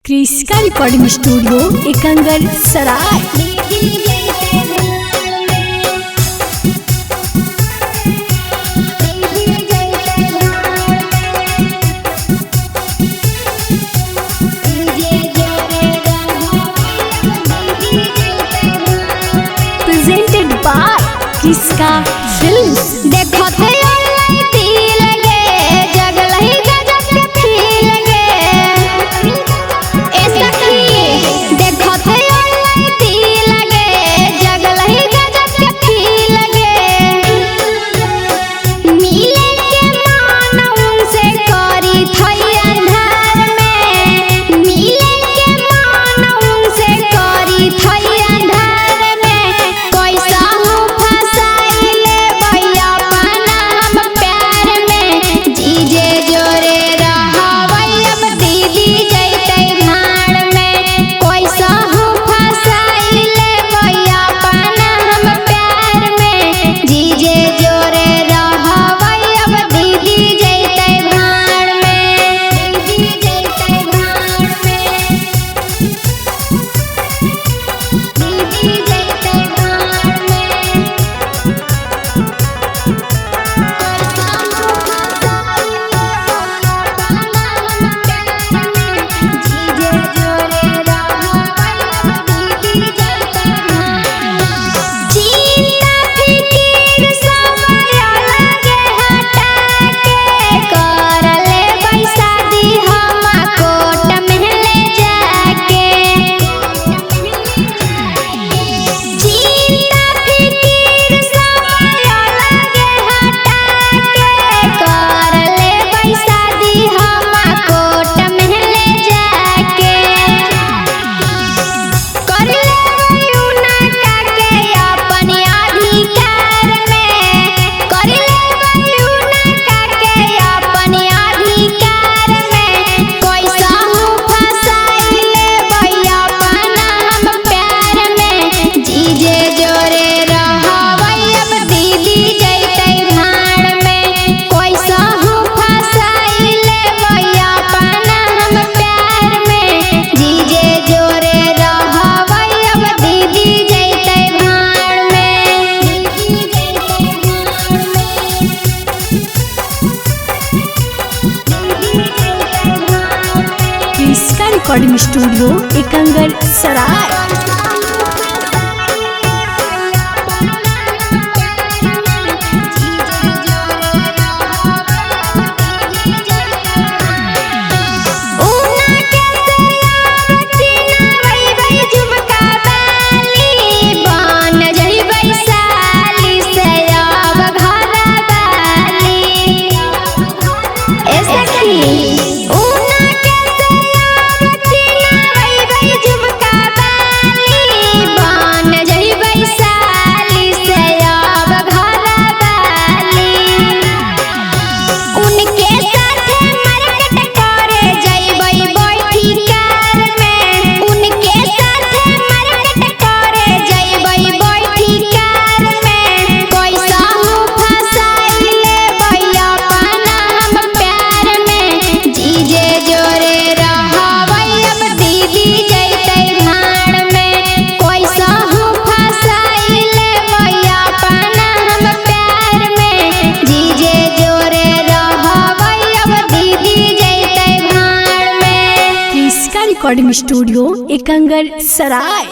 क्रिस्का recording studio Ekangar Sarai. Presented by Kriska films. देखो थे online दिल गे जगल ही गजब के फील गे ए सखी। देखो थे ऑनलाइन दिल गे जगल ही गजब के फील गे। मिले के मान उनसे करी थई अंधार में। मिले के मान उनसे करी थई अंधार में। कैसा हूँ फसाइले भैया पाना हम प्यार में। जीजे जोरे रहवई अब दीदी जैते भाड़ में। कैसा हूँ फसाइले भैया पाना हम प्यार में। जीजे जोरे रहवई अब दीदी जैते भाड़ में। दीदी जैते भाड़ में। दीदी जैते भाड़ में। क्रिस्का रिकॉर्डिंग स्टूडियो एकंगर सराय। क्रिस्का रिकॉर्डिंग स्टूडियो एकंगर सराय।